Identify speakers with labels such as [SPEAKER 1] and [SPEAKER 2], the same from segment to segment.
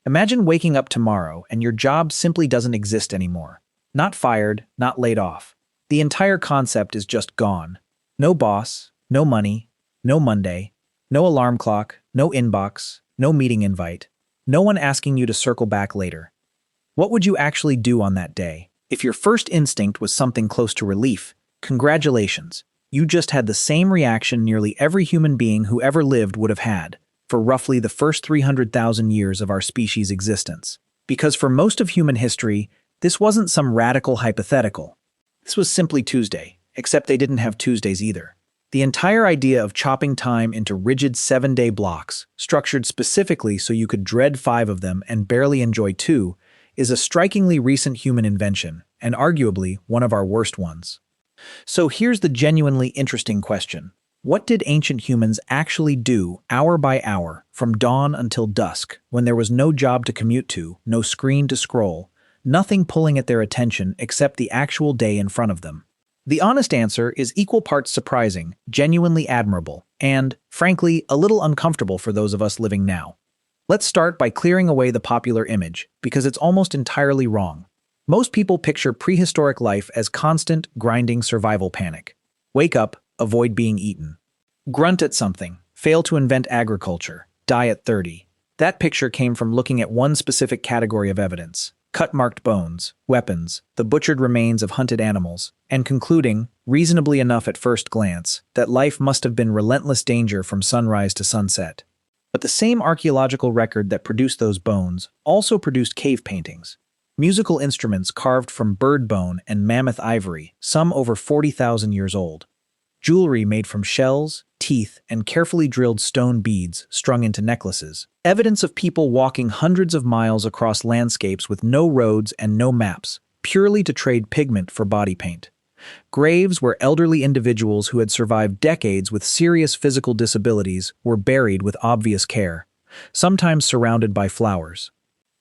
[SPEAKER 1] Imagine waking up tomorrow and your job simply doesn't exist anymore. Not fired, not laid off. The entire concept is just gone. No boss, no money, no Monday, no alarm clock, no inbox, no meeting invite, no one asking you to circle back later. What would you actually do on that day? If your first instinct was something close to relief, congratulations. You just had the same reaction nearly every human being who ever lived would have had for roughly the first 300,000 years of our species' existence. Because for most of human history, this wasn't some radical hypothetical. This was simply Tuesday, except they didn't have Tuesdays either. The entire idea of chopping time into rigid 7-day blocks, structured specifically so you could dread 5 of them and barely enjoy 2, is a strikingly recent human invention, and arguably one of our worst ones. So here's the genuinely interesting question. What did ancient humans actually do hour by hour, from dawn until dusk, when there was no job to commute to, no screen to scroll, nothing pulling at their attention except the actual day in front of them? The honest answer is equal parts surprising, genuinely admirable, and, frankly, a little uncomfortable for those of us living now. Let's start by clearing away the popular image, because it's almost entirely wrong. Most people picture prehistoric life as constant, grinding survival panic. Wake up, avoid being eaten. Grunt at something, fail to invent agriculture, die at 30. That picture came from looking at one specific category of evidence: cut-marked bones, weapons, the butchered remains of hunted animals, and concluding, reasonably enough at first glance, that life must have been relentless danger from sunrise to sunset. But the same archaeological record that produced those bones also produced cave paintings, musical instruments carved from bird bone and mammoth ivory, some over 40,000 years old, jewelry made from shells, teeth, and carefully drilled stone beads strung into necklaces, evidence of people walking hundreds of miles across landscapes with no roads and no maps, purely to trade pigment for body paint. Graves where elderly individuals who had survived decades with serious physical disabilities were buried with obvious care, sometimes surrounded by flowers.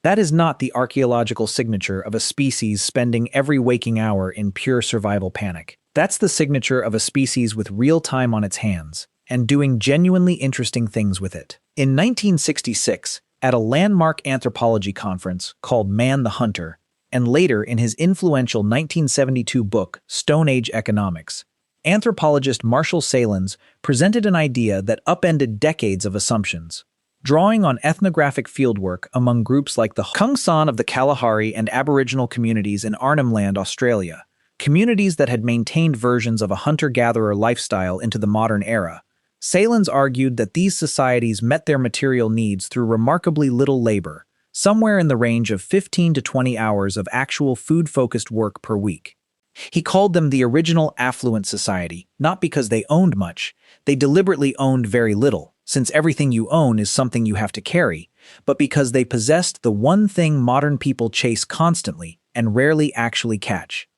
[SPEAKER 1] That is not the archaeological signature of a species spending every waking hour in pure survival panic. That's the signature of a species with real time on its hands, and doing genuinely interesting things with it. In 1966, at a landmark anthropology conference called Man the Hunter, and later in his influential 1972 book, Stone Age Economics, anthropologist Marshall Sahlins presented an idea that upended decades of assumptions. Drawing on ethnographic fieldwork among groups like the Kungsan of the Kalahari and Aboriginal communities in Arnhem Land, Australia, communities that had maintained versions of a hunter-gatherer lifestyle into the modern era, Sahlins argued that these societies met their material needs through remarkably little labor, somewhere in the range of 15 to 20 hours of actual food-focused work per week. He called them the original affluent society, not because they owned much, they deliberately owned very little, since everything you own is something you have to carry, but because they possessed the one thing modern people chase constantly and rarely actually catch: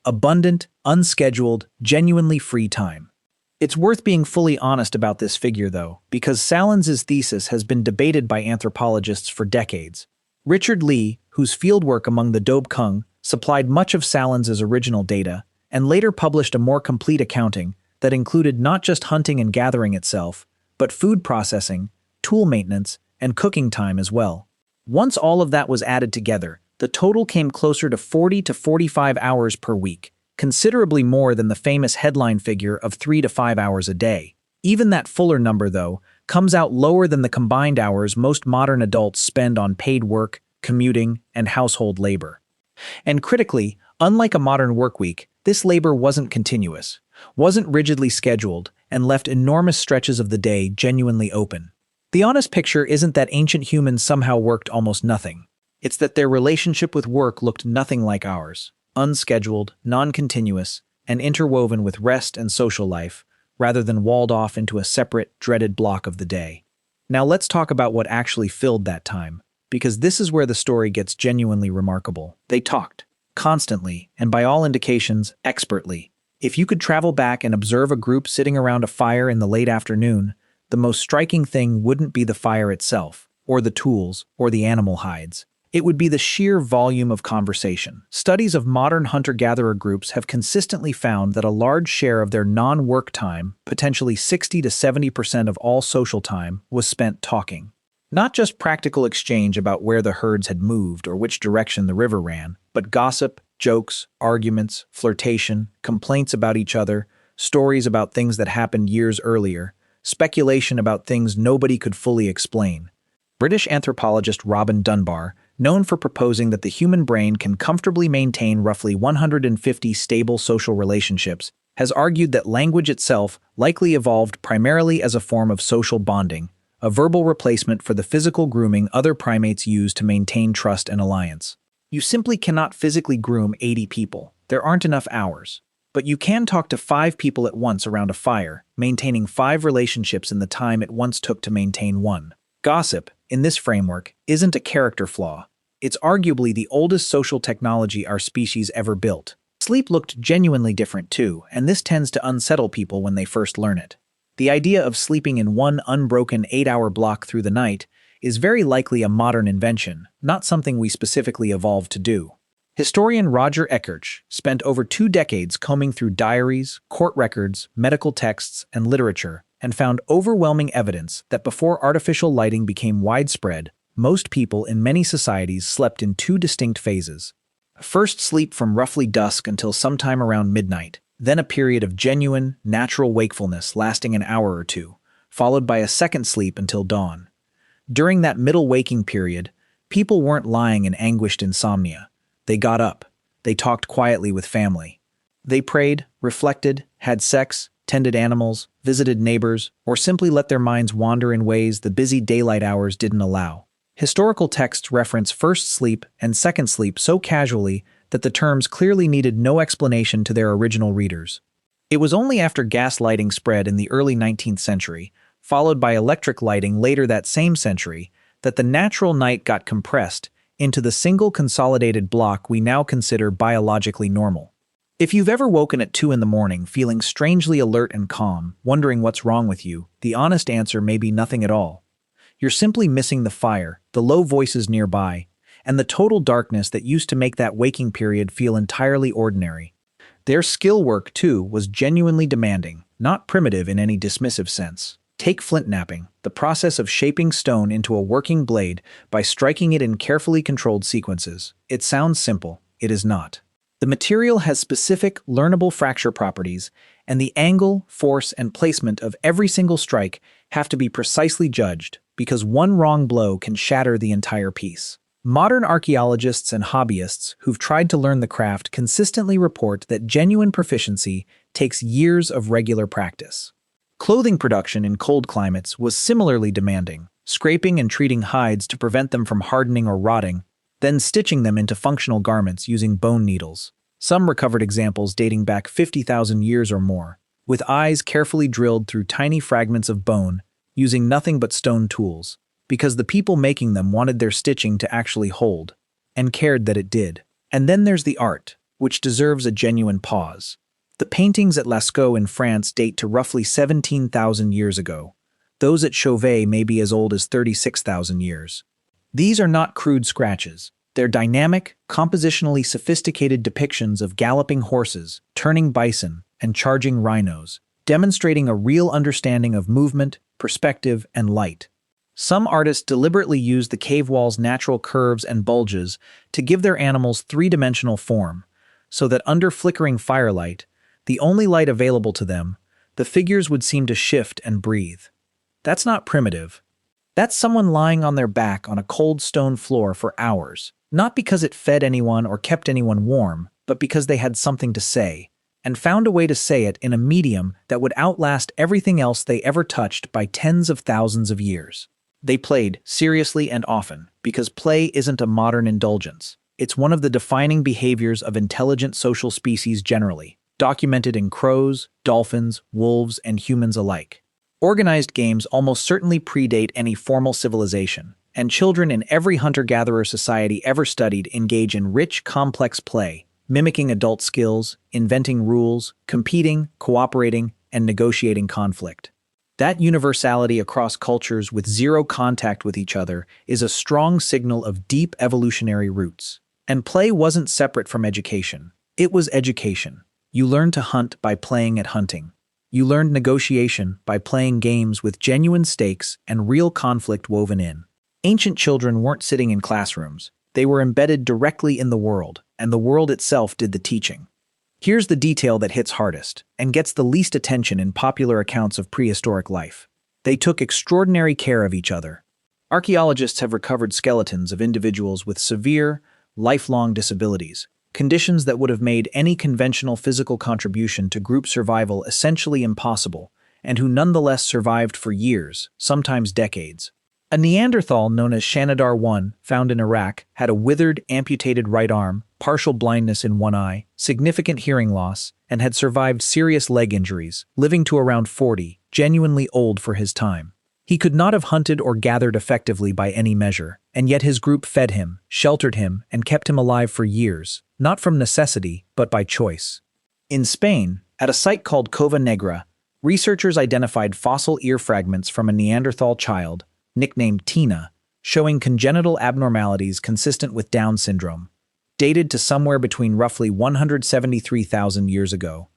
[SPEAKER 1] abundant, unscheduled, genuinely free time. It's worth being fully honest about this figure, though, because Sahlins' thesis has been debated by anthropologists for decades. Richard Lee, whose fieldwork among the Dobe Kung supplied much of Sahlins' original data, and later published a more complete accounting that included not just hunting and gathering itself, but food processing, tool maintenance, and cooking time as well. Once all of that was added together, the total came closer to 40 to 45 hours per week, considerably more than the famous headline figure of 3 to 5 hours a day. Even that fuller number, though, comes out lower than the combined hours most modern adults spend on paid work, commuting, and household labor. And critically, unlike a modern workweek, this labor wasn't continuous, wasn't rigidly scheduled, and left enormous stretches of the day genuinely open. The honest picture isn't that ancient humans somehow worked almost nothing. It's that their relationship with work looked nothing like ours, unscheduled, non-continuous, and interwoven with rest and social life, rather than walled off into a separate, dreaded block of the day. Now let's talk about what actually filled that time, because this is where the story gets genuinely remarkable. They talked, constantly, and by all indications, expertly. If you could travel back and observe a group sitting around a fire in the late afternoon, the most striking thing wouldn't be the fire itself, or the tools, or the animal hides. It would be the sheer volume of conversation. Studies of modern hunter-gatherer groups have consistently found that a large share of their non-work time, potentially 60 to 70% of all social time, was spent talking. Not just practical exchange about where the herds had moved or which direction the river ran, but gossip, jokes, arguments, flirtation, complaints about each other, stories about things that happened years earlier, speculation about things nobody could fully explain. British anthropologist Robin Dunbar, known for proposing that the human brain can comfortably maintain roughly 150 stable social relationships, has argued that language itself likely evolved primarily as a form of social bonding, a verbal replacement for the physical grooming other primates use to maintain trust and alliance. You simply cannot physically groom 80 people. There aren't enough hours. But you can talk to 5 people at once around a fire, maintaining 5 relationships in the time it once took to maintain one. Gossip, in this framework, isn't a character flaw. It's arguably the oldest social technology our species ever built. Sleep looked genuinely different too, and this tends to unsettle people when they first learn it. The idea of sleeping in one unbroken 8-hour block through the night is very likely a modern invention, not something we specifically evolved to do. Historian Roger Eckertsch spent over 2 decades combing through diaries, court records, medical texts, and literature, and found overwhelming evidence that before artificial lighting became widespread, most people in many societies slept in 2 distinct phases. First sleep from roughly dusk until sometime around midnight, then a period of genuine, natural wakefulness lasting an hour or 2, followed by a second sleep until dawn. During that middle waking period, people weren't lying in anguished insomnia. They got up. They talked quietly with family. They prayed, reflected, had sex, tended animals, visited neighbors, or simply let their minds wander in ways the busy daylight hours didn't allow. Historical texts reference first sleep and second sleep so casually that the terms clearly needed no explanation to their original readers. It was only after gas lighting spread in the early 19th century, followed by electric lighting later that same century, that the natural night got compressed into the single consolidated block we now consider biologically normal. If you've ever woken at 2 in the morning feeling strangely alert and calm, wondering what's wrong with you, the honest answer may be nothing at all. You're simply missing the fire, the low voices nearby, and the total darkness that used to make that waking period feel entirely ordinary. Their skill work, too, was genuinely demanding, not primitive in any dismissive sense. Take flint knapping, the process of shaping stone into a working blade by striking it in carefully controlled sequences. It sounds simple. It is not. The material has specific, learnable fracture properties, and the angle, force, and placement of every single strike have to be precisely judged, because one wrong blow can shatter the entire piece. Modern archaeologists and hobbyists who've tried to learn the craft consistently report that genuine proficiency takes years of regular practice. Clothing production in cold climates was similarly demanding, scraping and treating hides to prevent them from hardening or rotting, then stitching them into functional garments using bone needles. Some recovered examples dating back 50,000 years or more, with eyes carefully drilled through tiny fragments of bone, using nothing but stone tools, because the people making them wanted their stitching to actually hold, and cared that it did. And then there's the art, which deserves a genuine pause. The paintings at Lascaux in France date to roughly 17,000 years ago. Those at Chauvet may be as old as 36,000 years. These are not crude scratches. They're dynamic, compositionally sophisticated depictions of galloping horses, turning bison, and charging rhinos, demonstrating a real understanding of movement, perspective, and light. Some artists deliberately use the cave wall's natural curves and bulges to give their animals 3-dimensional form, so that under flickering firelight, the only light available to them, the figures would seem to shift and breathe. That's not primitive. That's someone lying on their back on a cold stone floor for hours, not because it fed anyone or kept anyone warm, but because they had something to say, and found a way to say it in a medium that would outlast everything else they ever touched by tens of thousands of years. They played, seriously and often, because play isn't a modern indulgence. It's one of the defining behaviors of intelligent social species generally, documented in crows, dolphins, wolves, and humans alike. Organized games almost certainly predate any formal civilization, and children in every hunter-gatherer society ever studied engage in rich, complex play, mimicking adult skills, inventing rules, competing, cooperating, and negotiating conflict. That universality across cultures with zero contact with each other is a strong signal of deep evolutionary roots. And play wasn't separate from education. It was education. You learned to hunt by playing at hunting. You learned negotiation by playing games with genuine stakes and real conflict woven in. Ancient children weren't sitting in classrooms. They were embedded directly in the world, and the world itself did the teaching. Here's the detail that hits hardest and gets the least attention in popular accounts of prehistoric life. They took extraordinary care of each other. Archaeologists have recovered skeletons of individuals with severe, lifelong disabilities, conditions that would have made any conventional physical contribution to group survival essentially impossible, and who nonetheless survived for years, sometimes decades. A Neanderthal known as Shanidar I, found in Iraq, had a withered, amputated right arm, partial blindness in one eye, significant hearing loss, and had survived serious leg injuries, living to around 40, genuinely old for his time. He could not have hunted or gathered effectively by any measure, and yet his group fed him, sheltered him, and kept him alive for years, not from necessity, but by choice. In Spain, at a site called Cova Negra, researchers identified fossil ear fragments from a Neanderthal child, nicknamed Tina, showing congenital abnormalities consistent with Down syndrome. Dated to somewhere between roughly 173,000 years ago,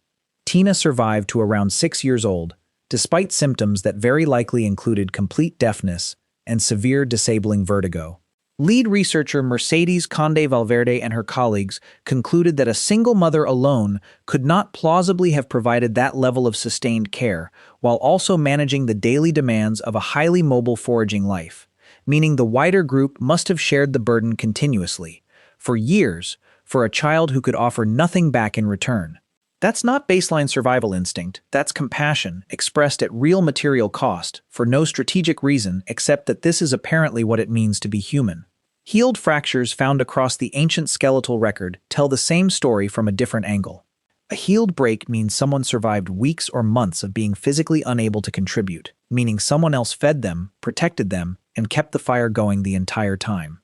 [SPEAKER 1] Tina survived to around 6 years old, despite symptoms that very likely included complete deafness and severe disabling vertigo. Lead researcher Mercedes Conde Valverde and her colleagues concluded that a single mother alone could not plausibly have provided that level of sustained care, while also managing the daily demands of a highly mobile foraging life, meaning the wider group must have shared the burden continuously, for years, for a child who could offer nothing back in return. That's not baseline survival instinct, that's compassion, expressed at real material cost, for no strategic reason except that this is apparently what it means to be human. Healed fractures found across the ancient skeletal record tell the same story from a different angle. A healed break means someone survived weeks or months of being physically unable to contribute, meaning someone else fed them, protected them, and kept the fire going the entire time.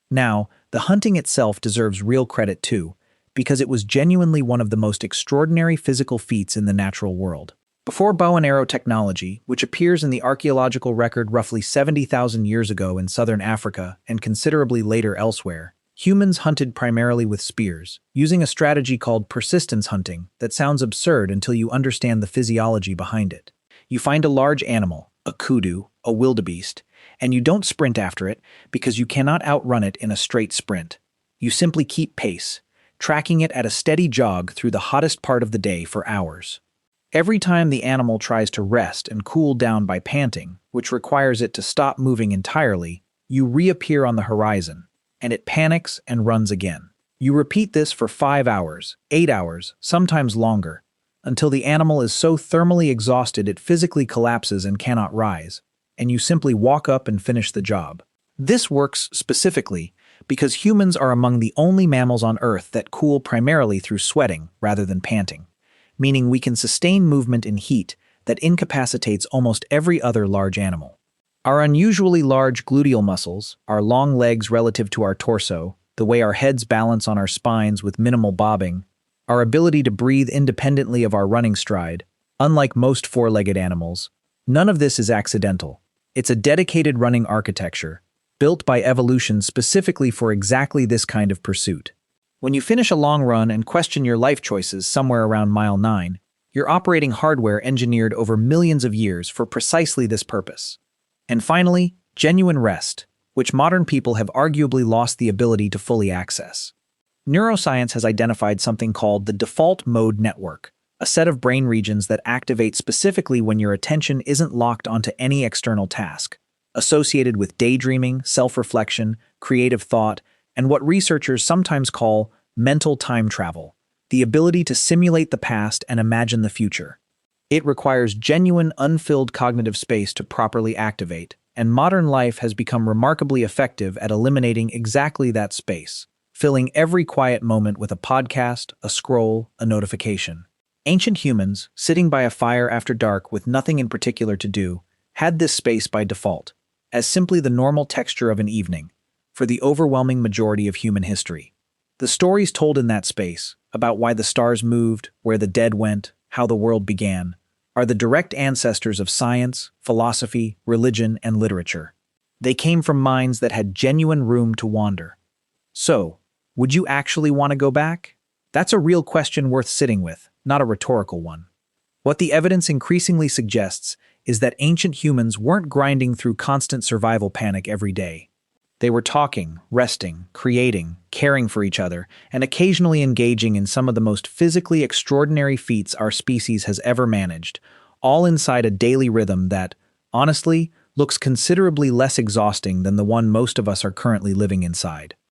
[SPEAKER 1] Now, the hunting itself deserves real credit too, because it was genuinely one of the most extraordinary physical feats in the natural world. Before bow and arrow technology, which appears in the archaeological record roughly 70,000 years ago in southern Africa and considerably later elsewhere, humans hunted primarily with spears, using a strategy called persistence hunting that sounds absurd until you understand the physiology behind it. You find a large animal, a kudu, a wildebeest, and you don't sprint after it because you cannot outrun it in a straight sprint. You simply keep pace, tracking it at a steady jog through the hottest part of the day for hours. Every time the animal tries to rest and cool down by panting, which requires it to stop moving entirely, you reappear on the horizon, and it panics and runs again. You repeat this for 5 hours, 8 hours, sometimes longer, until the animal is so thermally exhausted it physically collapses and cannot rise, and you simply walk up and finish the job. This works specifically because humans are among the only mammals on Earth that cool primarily through sweating rather than panting, meaning we can sustain movement in heat that incapacitates almost every other large animal. Our unusually large gluteal muscles, our long legs relative to our torso, the way our heads balance on our spines with minimal bobbing, our ability to breathe independently of our running stride, unlike most four-legged animals, none of this is accidental. It's a dedicated running architecture, built by evolution specifically for exactly this kind of pursuit. When you finish a long run and question your life choices somewhere around mile 9, you're operating hardware engineered over millions of years for precisely this purpose. And finally, genuine rest, which modern people have arguably lost the ability to fully access. Neuroscience has identified something called the default mode network, a set of brain regions that activate specifically when your attention isn't locked onto any external task, associated with daydreaming, self-reflection, creative thought, and what researchers sometimes call mental time travel, the ability to simulate the past and imagine the future. It requires genuine, unfilled cognitive space to properly activate, and modern life has become remarkably effective at eliminating exactly that space, filling every quiet moment with a podcast, a scroll, a notification. Ancient humans, sitting by a fire after dark with nothing in particular to do, had this space by default, as simply the normal texture of an evening, for the overwhelming majority of human history. The stories told in that space, about why the stars moved, where the dead went, how the world began, are the direct ancestors of science, philosophy, religion, and literature. They came from minds that had genuine room to wander. So, would you actually want to go back? That's a real question worth sitting with, not a rhetorical one. What the evidence increasingly suggests is that ancient humans weren't grinding through constant survival panic every day. They were talking, resting, creating, caring for each other, and occasionally engaging in some of the most physically extraordinary feats our species has ever managed, all inside a daily rhythm that, honestly, looks considerably less exhausting than the one most of us are currently living inside.